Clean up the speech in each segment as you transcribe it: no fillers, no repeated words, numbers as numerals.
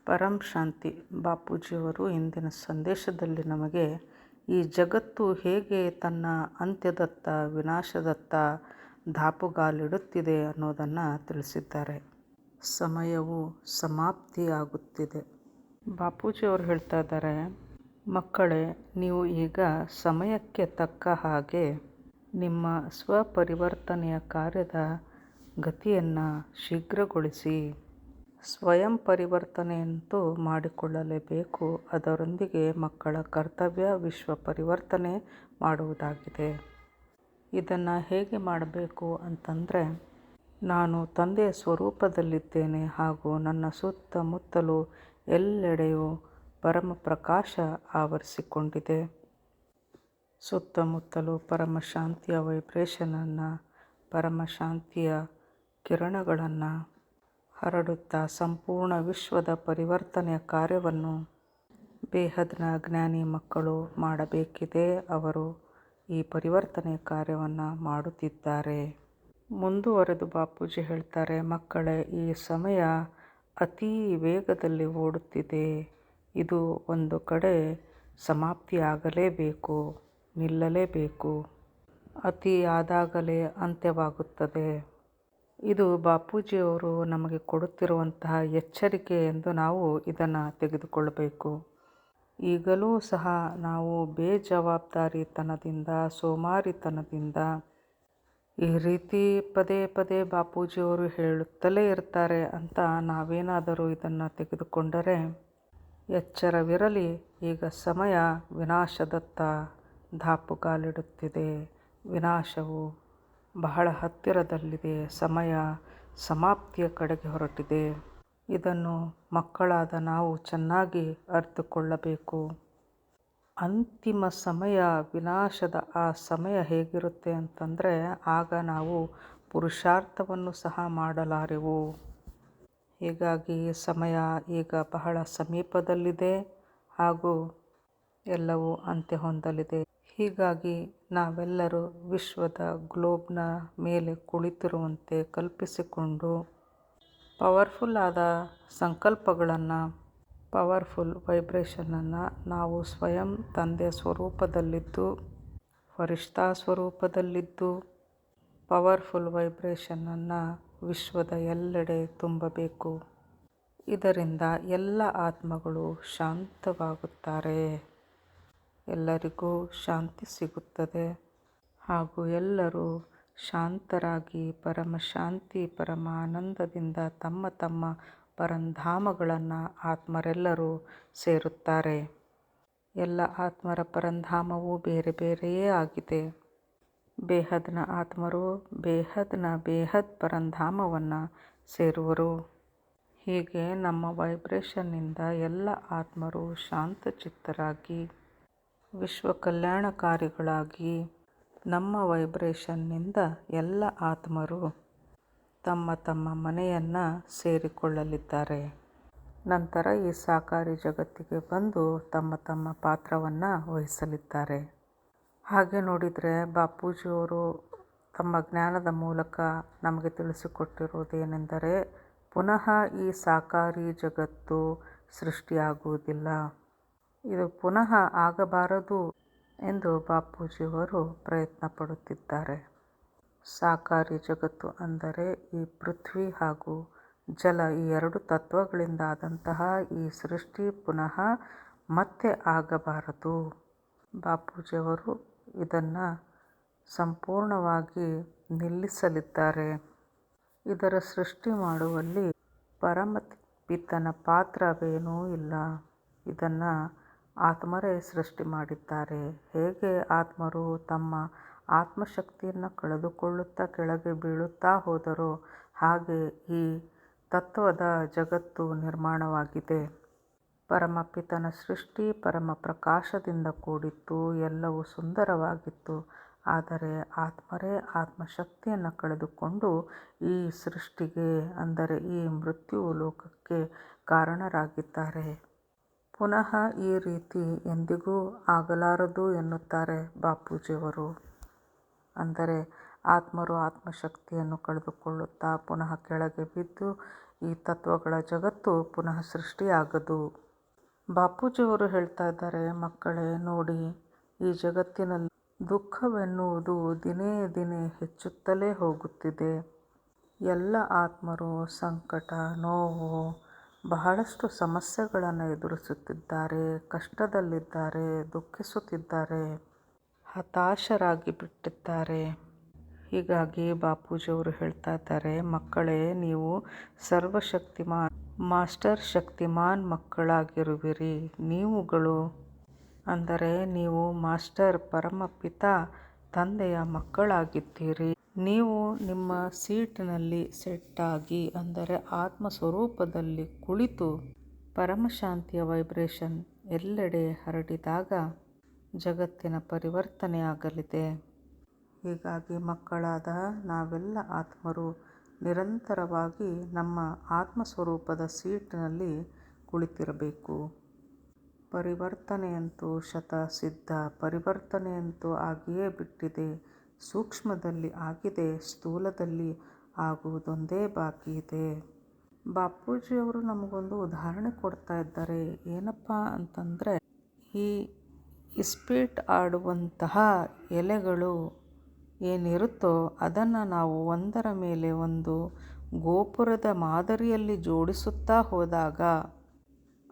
ಪರಂ ಶಾಂತಿ ಬಾಪೂಜಿಯವರು ಇಂದಿನ ಸಂದೇಶದಲ್ಲಿ ನಮಗೆ ಈ ಜಗತ್ತು ಹೇಗೆ ತನ್ನ ಅಂತ್ಯದತ್ತ ವಿನಾಶದತ್ತ ದಾಪುಗಾಲಿಡುತ್ತಿದೆ ಅನ್ನೋದನ್ನು ತಿಳಿಸಿದ್ದಾರೆ. ಸಮಯವು ಸಮಾಪ್ತಿಯಾಗುತ್ತಿದೆ. ಬಾಪೂಜಿಯವರು ಹೇಳ್ತಾ ಇದ್ದಾರೆ, ಮಕ್ಕಳೇ, ನೀವು ಈಗ ಸಮಯಕ್ಕೆ ತಕ್ಕ ಹಾಗೆ ನಿಮ್ಮ ಸ್ವಪರಿವರ್ತನೆಯ ಕಾರ್ಯದ ಗತಿಯನ್ನು ಶೀಘ್ರಗೊಳಿಸಿ. ಸ್ವಯಂ ಪರಿವರ್ತನೆಯಂತೂ ಮಾಡಿಕೊಳ್ಳಲೇಬೇಕು. ಅದರೊಂದಿಗೆ ಮಕ್ಕಳ ಕರ್ತವ್ಯ ವಿಶ್ವ ಪರಿವರ್ತನೆ ಮಾಡುವುದಾಗಿದೆ. ಇದನ್ನು ಹೇಗೆ ಮಾಡಬೇಕು ಅಂತಂದರೆ, ನಾನು ತಂದೆಯ ಸ್ವರೂಪದಲ್ಲಿದ್ದೇನೆ ಹಾಗೂ ನನ್ನ ಸುತ್ತಮುತ್ತಲೂ ಎಲ್ಲೆಡೆಯೂ ಪರಮಪ್ರಕಾಶ ಆವರಿಸಿಕೊಂಡಿದೆ. ಸುತ್ತಮುತ್ತಲೂ ಪರಮಶಾಂತಿಯ ವೈಬ್ರೇಷನನ್ನು, ಪರಮಶಾಂತಿಯ ಕಿರಣಗಳನ್ನು ಹರಡುತ್ತಾ ಸಂಪೂರ್ಣ ವಿಶ್ವದ ಪರಿವರ್ತನೆಯ ಕಾರ್ಯವನ್ನು ಬೇಹದ್ನ ಜ್ಞಾನಿ ಮಕ್ಕಳು ಮಾಡಬೇಕಿದೆ. ಅವರು ಈ ಪರಿವರ್ತನೆಯ ಕಾರ್ಯವನ್ನು ಮಾಡುತ್ತಿದ್ದಾರೆ. ಮುಂದುವರೆದು ಬಾಪೂಜಿ ಹೇಳ್ತಾರೆ, ಮಕ್ಕಳೇ, ಈ ಸಮಯ ಅತೀ ವೇಗದಲ್ಲಿ ಓಡುತ್ತಿದೆ. ಇದು ಒಂದು ಕಡೆ ಸಮಾಪ್ತಿಯಾಗಲೇಬೇಕು, ನಿಲ್ಲಲೇಬೇಕು. ಅತಿ ಆದಾಗಲೇ ಅಂತ್ಯವಾಗುತ್ತದೆ. ಇದು ಬಾಪೂಜಿಯವರು ನಮಗೆ ಕೊಡುತ್ತಿರುವಂತಹ ಎಚ್ಚರಿಕೆ ಎಂದು ನಾವು ಇದನ್ನು ತೆಗೆದುಕೊಳ್ಳಬೇಕು. ಈಗಲೂ ಸಹ ನಾವು ಬೇಜವಾಬ್ದಾರಿತನದಿಂದ, ಸೋಮಾರಿತನದಿಂದ ಈ ರೀತಿ ಪದೇ ಪದೇ ಬಾಪೂಜಿಯವರು ಹೇಳುತ್ತಲೇ ಇರ್ತಾರೆ ಅಂತ ನಾವೇನಾದರೂ ಇದನ್ನು ತೆಗೆದುಕೊಂಡರೆ ಎಚ್ಚರವಿರಲಿ. ಈಗ ಸಮಯ ವಿನಾಶದತ್ತ ದಾಪುಗಾಲಿಡುತ್ತಿದೆ. ವಿನಾಶವು ಬಹಳ ಹತ್ತಿರದಲ್ಲಿದೆ. ಸಮಯ ಸಮಾಪ್ತಿಯ ಕಡೆಗೆ ಹೊರಟಿದೆ. ಇದನ್ನು ಮಕ್ಕಳಾದ ನಾವು ಚೆನ್ನಾಗಿ ಅರಿತುಕೊಳ್ಳಬೇಕು. ಅಂತಿಮ ಸಮಯ, ವಿನಾಶದ ಆ ಸಮಯ ಹೇಗಿರುತ್ತೆ ಅಂತಂದರೆ, ಆಗ ನಾವು ಪುರುಷಾರ್ಥವನ್ನು ಸಹ ಮಾಡಲಾರೆವು. ಹೀಗಾಗಿ ಸಮಯ ಈಗ ಬಹಳ ಸಮೀಪದಲ್ಲಿದೆ ಹಾಗೂ ಎಲ್ಲವೂ ಅಂತ್ಯ ಹೊಂದಲಿದೆ. ಹೀಗಾಗಿ ನಾವೆಲ್ಲರೂ ವಿಶ್ವದ ಗ್ಲೋಬ್ನ ಮೇಲೆ ಕುಳಿತಿರುವಂತೆ ಕಲ್ಪಿಸಿಕೊಂಡು ಪವರ್ಫುಲ್ ಆದ ಸಂಕಲ್ಪಗಳನ್ನು, ಪವರ್ಫುಲ್ ವೈಬ್ರೇಷನನ್ನು ನಾವು ಸ್ವಯಂ ತಂದೆಯ ಸ್ವರೂಪದಲ್ಲಿದ್ದು, ಫರಿಷ್ಠಾ ಸ್ವರೂಪದಲ್ಲಿದ್ದು ಪವರ್ಫುಲ್ ವೈಬ್ರೇಷನನ್ನು ವಿಶ್ವದ ಎಲ್ಲೆಡೆ ತುಂಬಬೇಕು. ಇದರಿಂದ ಎಲ್ಲ ಆತ್ಮಗಳು ಶಾಂತವಾಗುತ್ತಾರೆ, ಎಲ್ಲರಿಗೂ ಶಾಂತಿ ಸಿಗುತ್ತದೆ ಹಾಗೂ ಎಲ್ಲರೂ ಶಾಂತರಾಗಿ ಪರಮಶಾಂತಿ ಪರಮಾನಂದದಿಂದ ತಮ್ಮ ತಮ್ಮ ಪರಂಧಾಮಗಳನ್ನು ಆತ್ಮರೆಲ್ಲರೂ ಸೇರುತ್ತಾರೆ. ಎಲ್ಲ ಆತ್ಮರ ಪರಂಧಾಮವು ಬೇರೆ ಬೇರೆಯೇ ಆಗಿದೆ. ಬೇಹದ್ನ ಆತ್ಮರು ಬೇಹದ್ನ ಬೇಹದ್ ಪರಂಧಾಮವನ್ನು ಸೇರುವರು. ಹೀಗೆ ನಮ್ಮ ವೈಬ್ರೇಷನ್ನಿಂದ ಎಲ್ಲ ಆತ್ಮರು ಶಾಂತಚಿತ್ತರಾಗಿ ವಿಶ್ವ ಕಲ್ಯಾಣಕಾರಿಗಳಾಗಿ, ನಮ್ಮ ವೈಬ್ರೇಷನ್ನಿಂದ ಎಲ್ಲ ಆತ್ಮರು ತಮ್ಮ ತಮ್ಮ ಮನೆಯನ್ನು ಸೇರಿಕೊಳ್ಳಲಿದ್ದಾರೆ. ನಂತರ ಈ ಸಾಕಾರಿ ಜಗತ್ತಿಗೆ ಬಂದು ತಮ್ಮ ತಮ್ಮ ಪಾತ್ರವನ್ನು ವಹಿಸಲಿದ್ದಾರೆ. ಹಾಗೆ ನೋಡಿದರೆ ಬಾಪೂಜಿಯವರು ತಮ್ಮ ಜ್ಞಾನದ ಮೂಲಕ ನಮಗೆ ತಿಳಿಸಿಕೊಟ್ಟಿರುವುದೇನೆಂದರೆ, ಪುನಃ ಈ ಸಾಕಾರಿ ಜಗತ್ತು ಸೃಷ್ಟಿಯಾಗುವುದಿಲ್ಲ. ಇದು ಪುನಃ ಆಗಬಾರದು ಎಂದು ಬಾಪೂಜಿಯವರು ಪ್ರಯತ್ನ ಪಡುತ್ತಿದ್ದಾರೆ. ಸಾಕಾರಿ ಜಗತ್ತು ಅಂದರೆ ಈ ಪೃಥ್ವಿ ಹಾಗೂ ಜಲ, ಈ ಎರಡು ತತ್ವಗಳಿಂದ ಆದಂತಹ ಈ ಸೃಷ್ಟಿ ಪುನಃ ಮತ್ತೆ ಆಗಬಾರದು. ಬಾಪೂಜಿಯವರು ಇದನ್ನು ಸಂಪೂರ್ಣವಾಗಿ ನಿಲ್ಲಿಸಲಿದ್ದಾರೆ. ಇದರ ಸೃಷ್ಟಿ ಮಾಡುವಲ್ಲಿ ಪರಮಪಿತನ ಪಾತ್ರವೇನೂ ಇಲ್ಲ. ಇದನ್ನು ಆತ್ಮರೇ ಸೃಷ್ಟಿ ಮಾಡಿದ್ದಾರೆ. ಹೇಗೆ ಆತ್ಮರು ತಮ್ಮ ಆತ್ಮಶಕ್ತಿಯನ್ನು ಕಳೆದುಕೊಳ್ಳುತ್ತಾ ಕೆಳಗೆ ಬೀಳುತ್ತಾ ಹೋದರೋ ಹಾಗೆ ಈ ತತ್ವದ ಜಗತ್ತು ನಿರ್ಮಾಣವಾಗಿದೆ. ಪರಮಪಿತನ ಸೃಷ್ಟಿ ಪರಮ ಪ್ರಕಾಶದಿಂದ ಕೂಡಿತ್ತು, ಎಲ್ಲವೂ ಸುಂದರವಾಗಿತ್ತು. ಆದರೆ ಆತ್ಮರೇ ಆತ್ಮಶಕ್ತಿಯನ್ನು ಕಳೆದುಕೊಂಡು ಈ ಸೃಷ್ಟಿಗೆ, ಅಂದರೆ ಈ ಮೃತ್ಯು ಲೋಕಕ್ಕೆ ಕಾರಣರಾಗಿದ್ದಾರೆ. ಪುನಃ ಈ ರೀತಿ ಎಂದಿಗೂ ಆಗಲಾರದು ಎನ್ನುತ್ತಾರೆ ಬಾಪೂಜಿಯವರು. ಅಂದರೆ ಆತ್ಮರು ಆತ್ಮಶಕ್ತಿಯನ್ನು ಕಳೆದುಕೊಳ್ಳುತ್ತಾ ಪುನಃ ಕೆಳಗೆ ಬಿದ್ದು ಈ ತತ್ವಗಳ ಜಗತ್ತು ಪುನಃ ಸೃಷ್ಟಿಯಾಗದು. ಬಾಪೂಜಿಯವರು ಹೇಳ್ತಾ ಇದ್ದಾರೆ, ಮಕ್ಕಳೇ ನೋಡಿ, ಈ ಜಗತ್ತಿನಲ್ಲಿ ದುಃಖವೆನ್ನುವುದು ದಿನೇ ದಿನೇ ಹೆಚ್ಚುತ್ತಲೇ ಹೋಗುತ್ತಿದೆ. ಎಲ್ಲ ಆತ್ಮರು ಸಂಕಟ, ನೋವು, ಬಹಳಷ್ಟು ಸಮಸ್ಯೆಗಳನ್ನು ಎದುರಿಸುತ್ತಿದ್ದಾರೆ, ಕಷ್ಟದಲ್ಲಿದ್ದಾರೆ, ದುಃಖಿಸುತ್ತಿದ್ದಾರೆ, ಹತಾಶರಾಗಿ ಬಿಟ್ಟಿದ್ದಾರೆ. ಹೀಗಾಗಿ ಬಾಪೂಜಿಯವರು ಹೇಳ್ತಾ ಇದ್ದಾರೆ, ಮಕ್ಕಳೇ ನೀವು ಸರ್ವಶಕ್ತಿಮಾನ್ ಮಾಸ್ಟರ್ ಶಕ್ತಿಮಾನ್ ಮಕ್ಕಳಾಗಿರುವಿರಿ. ನೀವುಗಳು ಅಂದರೆ ನೀವು ಮಾಸ್ಟರ್ ಪರಮಪಿತ ತಂದೆಯ ಮಕ್ಕಳಾಗಿದ್ದೀರಿ. ನೀವು ನಿಮ್ಮ ಸೀಟಿನಲ್ಲಿ ಸೆಟ್ಟಾಗಿ ಅಂದರೆ ಆತ್ಮ ಸ್ವರೂಪದಲ್ಲಿ ಕುಳಿತು ಪರಮಶಾಂತಿಯ ವೈಬ್ರೇಷನ್ ಎಲ್ಲೆಡೆ ಹರಡಿದಾಗ ಜಗತ್ತಿನ ಪರಿವರ್ತನೆ ಆಗಲಿದೆ. ಹೀಗಾಗಿ ಮಕ್ಕಳಾದ ನಾವೆಲ್ಲ ಆತ್ಮರು ನಿರಂತರವಾಗಿ ನಮ್ಮ ಆತ್ಮಸ್ವರೂಪದ ಸೀಟಿನಲ್ಲಿ ಕುಳಿತಿರಬೇಕು. ಪರಿವರ್ತನೆಯಂತೂ ಶತಸಿದ್ಧ, ಪರಿವರ್ತನೆಯಂತೂ ಆಗಿಯೇ ಬಿಟ್ಟಿದೆ. ಸೂಕ್ಷ್ಮದಲ್ಲಿ ಆಗಿದೆ, ಸ್ಥೂಲದಲ್ಲಿ ಆಗುವುದೊಂದೇ ಬಾಕಿ ಇದೆ. ಬಾಪೂಜಿಯವರು ನಮಗೊಂದು ಉದಾಹರಣೆ ಕೊಡ್ತಾ ಇದ್ದಾರೆ. ಏನಪ್ಪ ಅಂತಂದರೆ, ಈ ಇಸ್ಪೀಟ್ ಆಡುವಂತಹ ಎಲೆಗಳು ಏನಿರುತ್ತೋ ಅದನ್ನು ನಾವು ಒಂದರ ಮೇಲೆ ಒಂದು ಗೋಪುರದ ಮಾದರಿಯಲ್ಲಿ ಜೋಡಿಸುತ್ತಾ ಹೋದಾಗ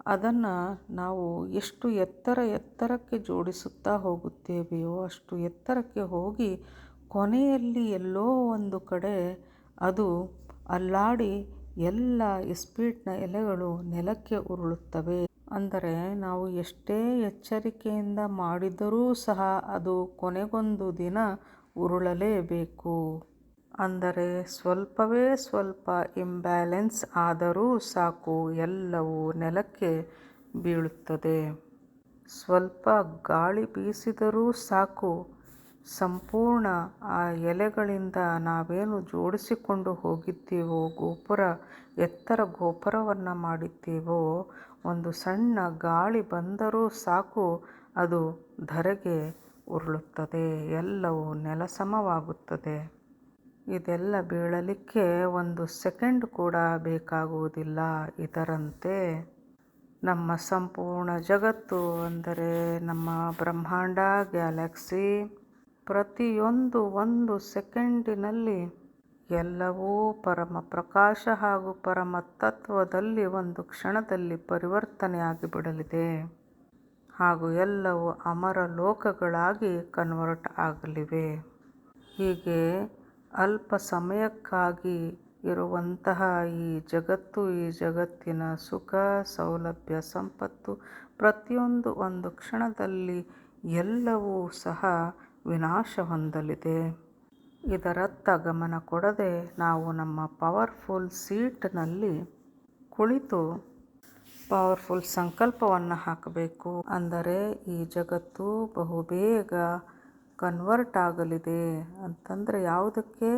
ಅದನ್ನು ನಾವು ಎಷ್ಟು ಎತ್ತರಕ್ಕೆ ಜೋಡಿಸುತ್ತಾ ಹೋಗುತ್ತೇವೆಯೋ ಅಷ್ಟು ಎತ್ತರಕ್ಕೆ ಹೋಗಿ ಕೊನೆಯಲ್ಲಿ ಎಲ್ಲೋ ಒಂದು ಕಡೆ ಅದು ಅಲ್ಲಾಡಿ ಎಲ್ಲ ಇಸ್ಪೀಟ್ನ ಎಲೆಗಳು ನೆಲಕ್ಕೆ ಉರುಳುತ್ತವೆ. ಅಂದರೆ ನಾವು ಎಷ್ಟೇ ಎಚ್ಚರಿಕೆಯಿಂದ ಮಾಡಿದರೂ ಸಹ ಅದು ಕೊನೆಗೊಂದು ದಿನ ಉರುಳಲೇಬೇಕು. ಅಂದರೆ ಸ್ವಲ್ಪವೇ ಸ್ವಲ್ಪ ಇಂಬ್ಯಾಲೆನ್ಸ್ ಆದರೂ ಸಾಕು, ಎಲ್ಲವೂ ನೆಲಕ್ಕೆ ಬೀಳುತ್ತದೆ. ಸ್ವಲ್ಪ ಗಾಳಿ ಬೀಸಿದರೂ ಸಾಕು, ಸಂಪೂರ್ಣ ಆ ಎಲೆಗಳಿಂದ ನಾವೇನು ಜೋಡಿಸಿಕೊಂಡು ಹೋಗಿದ್ದೀವೋ, ಎತ್ತರ ಗೋಪುರವನ್ನು ಮಾಡಿದ್ದೀವೋ, ಒಂದು ಸಣ್ಣ ಗಾಳಿ ಬಂದರೂ ಸಾಕು ಅದು ಧರೆಗೆ ಉರುಳುತ್ತದೆ, ಎಲ್ಲವೂ ನೆಲಸಮವಾಗುತ್ತದೆ. ಇದೆಲ್ಲ ಬೀಳಲಿಕ್ಕೆ ಒಂದು ಸೆಕೆಂಡ್ ಕೂಡ ಬೇಕಾಗುವುದಿಲ್ಲ. ಇದರಂತೆ ನಮ್ಮ ಸಂಪೂರ್ಣ ಜಗತ್ತು ಅಂದರೆ ನಮ್ಮ ಬ್ರಹ್ಮಾಂಡ, ಗ್ಯಾಲಕ್ಸಿ, ಪ್ರತಿಯೊಂದು ಒಂದು ಸೆಕೆಂಡಿನಲ್ಲಿ ಎಲ್ಲವೂ ಪರಮ ಪ್ರಕಾಶ ಹಾಗೂ ಪರಮ ತತ್ವದಲ್ಲಿ ಒಂದು ಕ್ಷಣದಲ್ಲಿ ಪರಿವರ್ತನೆ ಆಗಿಬಿಡಲಿದೆ. ಹಾಗೂ ಎಲ್ಲವೂ ಅಮರ ಲೋಕಗಳಾಗಿ ಕನ್ವರ್ಟ್ ಆಗಲಿವೆ. ಹೀಗೆ ಅಲ್ಪ ಸಮಯಕ್ಕಾಗಿ ಇರುವಂತಹ ಈ ಜಗತ್ತು, ಈ ಜಗತ್ತಿನ ಸುಖ, ಸೌಲಭ್ಯ, ಸಂಪತ್ತು ಪ್ರತಿಯೊಂದು ಒಂದು ಕ್ಷಣದಲ್ಲಿ ಎಲ್ಲವೂ ಸಹ ವಿನಾಶ ಹೊಂದಲಿದೆ. ಇದರತ್ತ ಗಮನ ಕೊಡದೆ ನಾವು ನಮ್ಮ ಪವರ್ಫುಲ್ ಸೀಟ್ನಲ್ಲಿ ಕುಳಿತು ಪವರ್ಫುಲ್ ಸಂಕಲ್ಪವನ್ನು ಹಾಕಬೇಕು. ಅಂದರೆ ಈ ಜಗತ್ತು ಬಹುಬೇಗ ಕನ್ವರ್ಟ್ ಆಗಲಿದೆ ಅಂತಂದರೆ ಯಾವುದಕ್ಕೆ?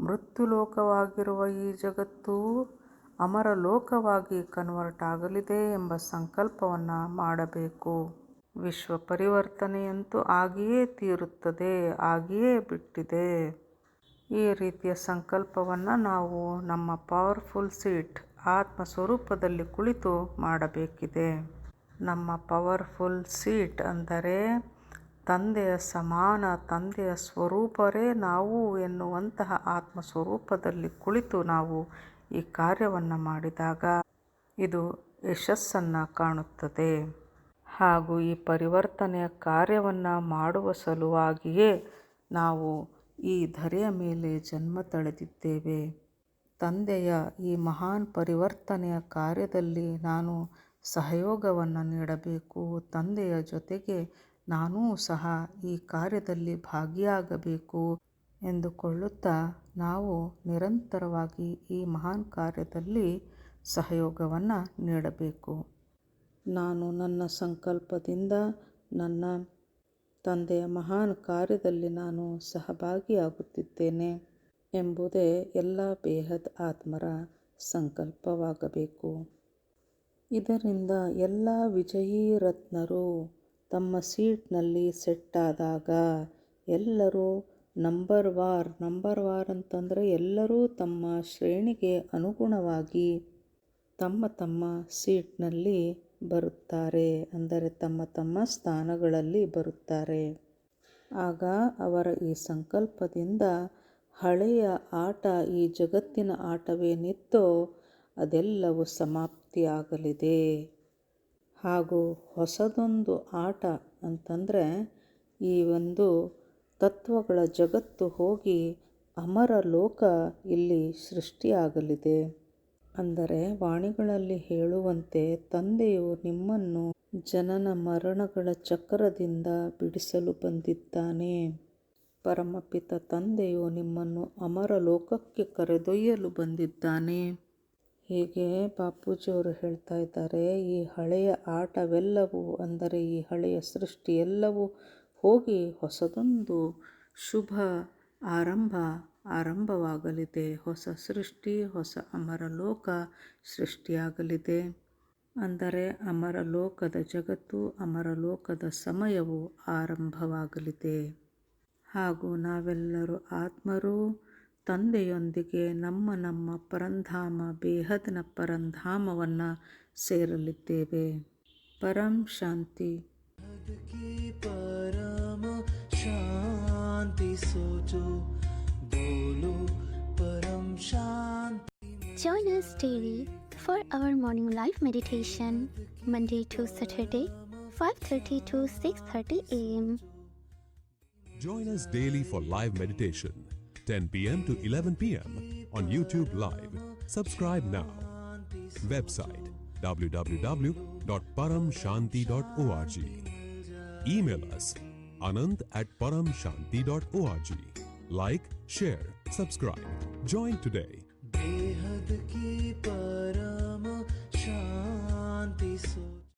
ಮೃತ್ಯುಲೋಕವಾಗಿರುವ ಈ ಜಗತ್ತು ಅಮರ ಲೋಕವಾಗಿ ಕನ್ವರ್ಟ್ ಆಗಲಿದೆ ಎಂಬ ಸಂಕಲ್ಪವನ್ನು ಮಾಡಬೇಕು. ವಿಶ್ವ ಪರಿವರ್ತನೆಯಂತೂ ಆಗಿಯೇ ತೀರುತ್ತದೆ, ಆಗಿಯೇ ಬಿಟ್ಟಿದೆ. ಈ ರೀತಿಯ ಸಂಕಲ್ಪವನ್ನು ನಾವು ನಮ್ಮ ಪವರ್ಫುಲ್ ಸೀಟ್ ಆತ್ಮ ಸ್ವರೂಪದಲ್ಲಿ ಕುಳಿತು ಮಾಡಬೇಕಿದೆ. ನಮ್ಮ ಪವರ್ಫುಲ್ ಸೀಟ್ ಅಂದರೆ ತಂದೆಯ ಸಮಾನ, ತಂದೆಯ ಸ್ವರೂಪರೇ ನಾವು ಎನ್ನುವಂತಹ ಆತ್ಮ ಸ್ವರೂಪದಲ್ಲಿ ಕುಳಿತು ನಾವು ಈ ಕಾರ್ಯವನ್ನು ಮಾಡಿದಾಗ ಇದು ಯಶಸ್ಸನ್ನು ಕಾಣುತ್ತದೆ. ಹಾಗೂ ಈ ಪರಿವರ್ತನೆಯ ಕಾರ್ಯವನ್ನು ಮಾಡುವ ಸಲುವಾಗಿಯೇ ನಾವು ಈ ಧರೆಯ ಮೇಲೆ ಜನ್ಮ ತಳೆದಿದ್ದೇವೆ. ತಂದೆಯ ಈ ಮಹಾನ್ ಪರಿವರ್ತನೆಯ ಕಾರ್ಯದಲ್ಲಿ ನಾನು ಸಹಯೋಗವನ್ನು ನೀಡಬೇಕು. ತಂದೆಯ ಜೊತೆಗೆ ನಾನೂ ಸಹ ಈ ಕಾರ್ಯದಲ್ಲಿ ಭಾಗಿಯಾಗಬೇಕು ಎಂದುಕೊಳ್ಳುತ್ತಾ ನಾವು ನಿರಂತರವಾಗಿ ಈ ಮಹಾನ್ ಕಾರ್ಯದಲ್ಲಿ ಸಹಯೋಗವನ್ನು ನೀಡಬೇಕು. ನಾನು ನನ್ನ ಸಂಕಲ್ಪದಿಂದ ನನ್ನ ತಂದೆಯ ಮಹಾನ್ ಕಾರ್ಯದಲ್ಲಿ ನಾನು ಸಹಭಾಗಿಯಾಗುತ್ತಿದ್ದೇನೆ ಎಂಬುದೇ ಎಲ್ಲ ಬೇಹದ್ ಆತ್ಮರ ಸಂಕಲ್ಪವಾಗಬೇಕು. ಇದರಿಂದ ಎಲ್ಲ ವಿಜಯೀ ರತ್ನರು ತಮ್ಮ ಸೀಟ್ನಲ್ಲಿ ಸೆಟ್ಟಾದಾಗ ಎಲ್ಲರೂ ನಂಬರ್ ವಾರ್ ಅಂತಂದರೆ ಎಲ್ಲರೂ ತಮ್ಮ ಶ್ರೇಣಿಗೆ ಅನುಗುಣವಾಗಿ ತಮ್ಮ ತಮ್ಮ ಸೀಟ್ನಲ್ಲಿ ಬರುತ್ತಾರೆ, ಅಂದರೆ ತಮ್ಮ ತಮ್ಮ ಸ್ಥಾನಗಳಲ್ಲಿ ಬರುತ್ತಾರೆ. ಆಗ ಅವರ ಈ ಸಂಕಲ್ಪದಿಂದ ಹಳೆಯ ಆಟ, ಈ ಜಗತ್ತಿನ ಆಟವೇನಿತ್ತೋ ಅದೆಲ್ಲವೂ ಸಮಾಪ್ತಿಯಾಗಲಿದೆ. ಹಾಗೂ ಹೊಸದೊಂದು ಆಟ ಅಂತಂದರೆ ಈ ಒಂದು ತತ್ವಗಳ ಜಗತ್ತು ಹೋಗಿ ಅಮರ ಲೋಕ ಇಲ್ಲಿ ಸೃಷ್ಟಿಯಾಗಲಿದೆ. ಅಂದರೆ ವಾಣಿಗಳಲ್ಲಿ ಹೇಳುವಂತೆ ತಂದೆಯು ನಿಮ್ಮನ್ನು ಜನನ ಮರಣಗಳ ಚಕ್ರದಿಂದ ಬಿಡಿಸಲು ಬಂದಿದ್ದಾನೆ. ಪರಮಪಿತ ತಂದೆಯು ನಿಮ್ಮನ್ನು ಅಮರ ಲೋಕಕ್ಕೆ ಕರೆದೊಯ್ಯಲು ಬಂದಿದ್ದಾನೆ. ಹೀಗೆ ಬಾಪೂಜಿಯವರು ಹೇಳ್ತಾ ಇದ್ದಾರೆ, ಈ ಹಳೆಯ ಆಟವೆಲ್ಲವೂ, ಅಂದರೆ ಈ ಹಳೆಯ ಸೃಷ್ಟಿ ಎಲ್ಲವೂ ಹೋಗಿ ಹೊಸದೊಂದು ಶುಭ ಆರಂಭವಾಗಲಿದೆ. ಹೊಸ ಸೃಷ್ಟಿ, ಹೊಸ ಅಮರಲೋಕ ಸೃಷ್ಟಿಯಾಗಲಿದೆ. ಅಂದರೆ ಅಮರಲೋಕದ ಜಗತ್ತು, ಅಮರಲೋಕದ ಸಮಯವು ಆರಂಭವಾಗಲಿದೆ. ಹಾಗೂ ನಾವೆಲ್ಲರೂ ಆತ್ಮರು ತಂದೆಯೊಂದಿಗೆ ನಮ್ಮ ನಮ್ಮ ಪರಂಧಾಮ, ಬೇಹದ್ನ ಪರಂಧಾಮವನ್ನು ಸೇರಲಿದ್ದೇವೆ. ಪರಂ ಶಾಂತಿ. ಪರಮ ಶಾಂತಿ ಸೋಚೋ ಬೋಲೋ ಪರಂ ಶಾಂತಿ. Join us daily for our morning live meditation, Monday to Saturday, 5:30 to 6:30 a.m. Join us daily for live meditation, 10 p.m. to 11 p.m. on YouTube Live. Subscribe now. Website www.paramshanti.org. Email us anant@paramshanti.org. Like, share, subscribe. Join today. बेहद की परम शांति।